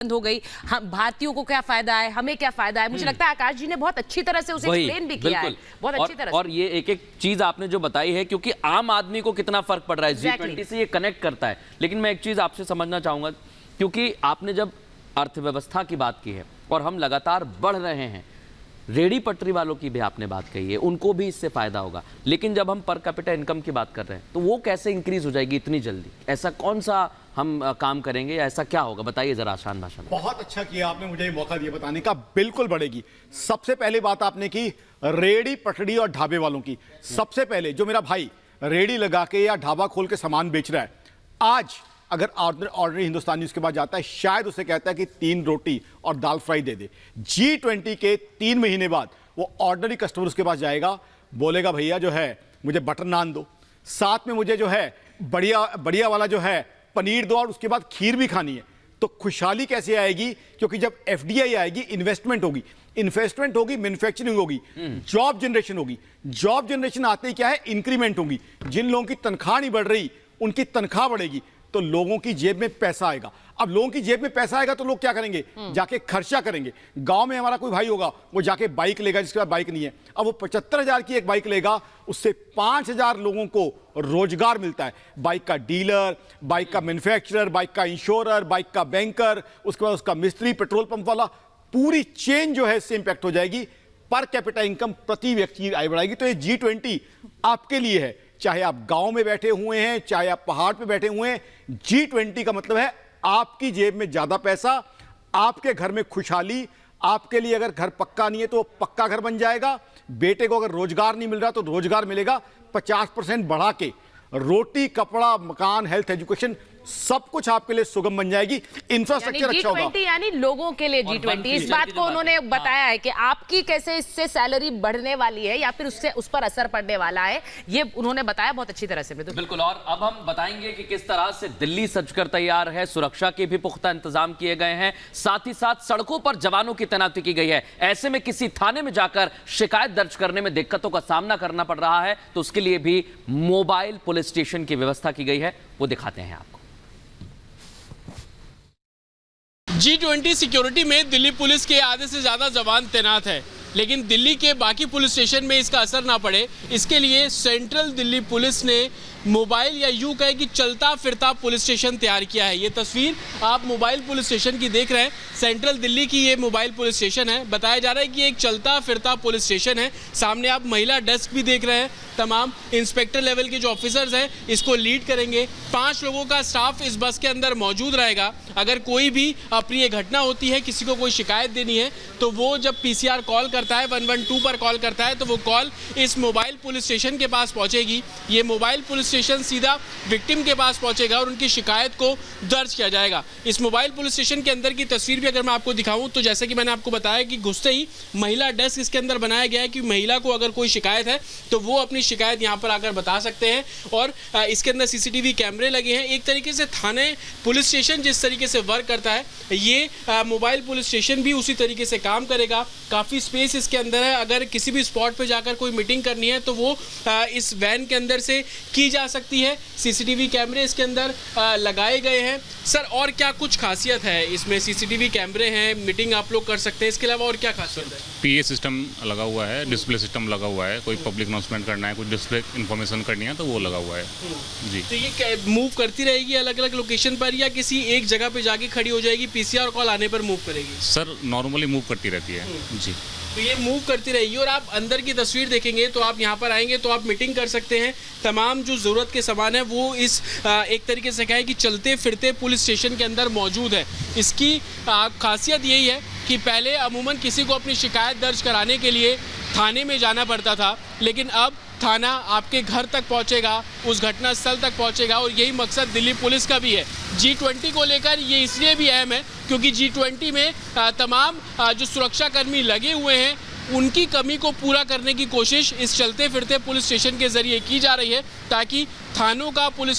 बंद हो गई, हम भारतीयों को क्या फायदा है, हमें क्या फायदा है। मुझे लगता है आकाश जी ने बहुत अच्छी तरह से उसे एक्सप्लेन भी किया है, बहुत अच्छी तरह से। और ये एक एक चीज आपने जो बताई है, क्योंकि आम आदमी को कितना फर्क पड़ रहा है, G20 से ये कनेक्ट करता है। लेकिन मैं एक चीज आपसे समझना चाहूंगा, क्योंकि आपने जब अर्थव्यवस्था की बात की है और हम लगातार बढ़ रहे हैं, रेडी पटरी वालों की भी आपने बात कही है, उनको भी इससे फायदा होगा। लेकिन जब हम पर कैपिटा इनकम की बात कर रहे हैं, तो वो कैसे इंक्रीज हो जाएगी इतनी जल्दी? ऐसा कौन सा हम काम करेंगे या ऐसा क्या होगा, बताइए जरा आसान भाषा में। बहुत अच्छा किया आपने मुझे ये मौका दिया बताने का। बिल्कुल बढ़ेगी। सबसे पहले बात आपने की रेडी पटरी और ढाबे वालों की। सबसे पहले जो मेरा भाई रेडी लगा के या ढाबा खोल के सामान बेच रहा है, आज अगर ऑर्डनरी हिंदुस्तानी उसके पास जाता है, शायद उसे कहता है कि 3 रोटी और दाल फ्राई दे दे। G20 के 3 महीने बाद वो ऑर्डनरी कस्टमर उसके पास जाएगा, बोलेगा भैया जो है मुझे बटर नान दो, साथ में मुझे जो है बढ़िया बढ़िया वाला जो है पनीर दो, और उसके बाद खीर भी खानी है। तो खुशहाली कैसे आएगी? क्योंकि जब FDI आएगी, इन्वेस्टमेंट होगी, मैन्युफैक्चरिंग होगी, जॉब जनरेशन होगी। जॉब जनरेशन आते ही क्या है? इंक्रीमेंट होगी। जिन लोगों की तनख्वाह नहीं बढ़ रही, उनकी तनख्वाह बढ़ेगी, तो लोगों की जेब में पैसा आएगा। अब लोगों की जेब में पैसा आएगा तो लोग क्या करेंगे? जाके खर्चा करेंगे। गांव में हमारा कोई भाई होगा, वो जाके बाइक लेगा, जिसके पास बाइक नहीं है। अब वो 75,000 की एक बाइक लेगा, उससे 5,000 लोगों को रोजगार मिलता है। बाइक का डीलर, बाइक का मैन्युफैक्चरर, बाइक का इंश्योरर, बाइक का बैंकर, उसके बाद उसका मिस्त्री, पेट्रोल पंप वाला, पूरी चेन जो है इससे इंपैक्ट हो जाएगी। पर कैपिटा इनकम, प्रति व्यक्ति की आय बढ़ाएगी। तो ये G20 आपके लिए है, चाहे आप गांव में बैठे हुए हैं, चाहे आप पहाड़ पे बैठे हुए हैं। G20 का मतलब है आपकी जेब में ज्यादा पैसा, आपके घर में खुशहाली। आपके लिए अगर घर पक्का नहीं है तो पक्का घर बन जाएगा। बेटे को अगर रोजगार नहीं मिल रहा तो रोजगार मिलेगा। 50% बढ़ा के रोटी, कपड़ा, मकान, हेल्थ, एजुकेशन, सब कुछ आपके लिए सुगम बन जाएगी। इंफ्रास्ट्रक्चर अच्छा होगा। G20 यानी लोगों के लिए G20। इस बात को उन्होंने बताया है कि आपकी कैसे इससे सैलरी बढ़ने वाली है या फिर उससे उस पर असर पड़ने वाला है, ये उन्होंने बताया बहुत अच्छी तरह से। बिल्कुल। और अब हम बताएंगे कि किस तरह से दिल्ली सजकर तैयार है, सुरक्षा के भी पुख्ता इंतजाम किए गए हैं, साथ ही साथ सड़कों पर जवानों की तैनाती की गई है। ऐसे में किसी थाने में जाकर शिकायत दर्ज करने में दिक्कतों का सामना करना पड़ रहा है, तो उसके लिए भी मोबाइल पुलिस स्टेशन की व्यवस्था की गई है। वो दिखाते हैं आपको। G20 सिक्योरिटी में दिल्ली पुलिस के आधे से ज़्यादा जवान तैनात है, लेकिन दिल्ली के बाकी पुलिस स्टेशन में इसका असर ना पड़े, इसके लिए सेंट्रल दिल्ली पुलिस ने मोबाइल या यूं कहे कि चलता फिरता पुलिस स्टेशन तैयार किया है। ये तस्वीर आप मोबाइल पुलिस स्टेशन की देख रहे हैं। सेंट्रल दिल्ली की ये मोबाइल पुलिस स्टेशन है। बताया जा रहा है कि एक चलता फिरता पुलिस स्टेशन है। सामने आप महिला डेस्क भी देख रहे हैं। तमाम इंस्पेक्टर लेवल के जो ऑफिसर्स हैं इसको लीड करेंगे। 5 लोगों का स्टाफ इस बस के अंदर मौजूद रहेगा। अगर कोई भी अप्रिय घटना होती है, किसी को कोई शिकायत देनी है, तो वो जब PCR कॉल करता है, 112 पर कॉल करता है, तो वो कॉल इस मोबाइल पुलिस स्टेशन के पास पहुंचेगी। ये मोबाइल पुलिस स्टेशन सीधा विक्टिम के पास पहुंचेगा और उनकी शिकायत को दर्ज किया जाएगा। इस मोबाइल पुलिस स्टेशन के अंदर की तस्वीर भी अगर मैं आपको दिखाऊं, तो जैसे कि मैंने आपको बताया कि घुसते ही महिला डेस्क इसके अंदर बनाया गया है कि महिला को अगर कोई शिकायत है तो वो अपनी शिकायत यहाँ पर आकर बता सकते हैं। और इसके अंदर CCTV कैमरे लगे हैं। एक तरीके से थाने पुलिस स्टेशन जिस तरीके से वर्क करता है, ये मोबाइल पुलिस स्टेशन भी उसी तरीके से काम करेगा। काफ़ी स्पेस इसके अंदर है। अगर किसी भी स्पॉट पे जाकर कोई मीटिंग करनी है तो वो इस वैन के अंदर से की जा सकती है। CCTV कैमरे इसके अंदर लगाए गए हैं। सर, और क्या कुछ खासियत है इसमें? CCTV कैमरे हैं, मीटिंग आप लोग कर सकते हैं, इसके अलावा और क्या खासियत है? PA सिस्टम लगा हुआ है, डिस्प्ले सिस्टम लगा हुआ है। कोई पब्लिक अनाउंसमेंट करना है, कुछ डिस्प्ले इन्फॉर्मेशन करनी है, तो वो लगा हुआ है जी। तो ये मूव करती रहेगी अलग अलग लोकेशन पर, या किसी एक जगह पे जाके खड़ी हो जाएगी, PCR कॉल आने पर मूव करेगी? सर, नॉर्मली मूव करती रहती है जी। तो ये मूव करती रहेगी। और आप अंदर की तस्वीर देखेंगे तो आप यहाँ पर आएंगे तो आप मीटिंग कर सकते हैं। तमाम जो ज़रूरत के सामान है वो इस एक तरीके से कहें कि चलते फिरते पुलिस स्टेशन के अंदर मौजूद है। इसकी खासियत यही है कि पहले अमूमन किसी को अपनी शिकायत दर्ज कराने के लिए थाने में जाना पड़ता था, लेकिन अब थाना आपके घर तक पहुंचेगा, उस घटना स्थल तक पहुंचेगा। और यही मकसद दिल्ली पुलिस का भी है। G20 को लेकर ये इसलिए भी अहम है क्योंकि G20 में तमाम जो सुरक्षाकर्मी लगे हुए हैं, उनकी कमी को पूरा करने की कोशिश इस चलते फिरते पुलिस स्टेशन के जरिए की जा रही है, ताकि थानों का पुलिस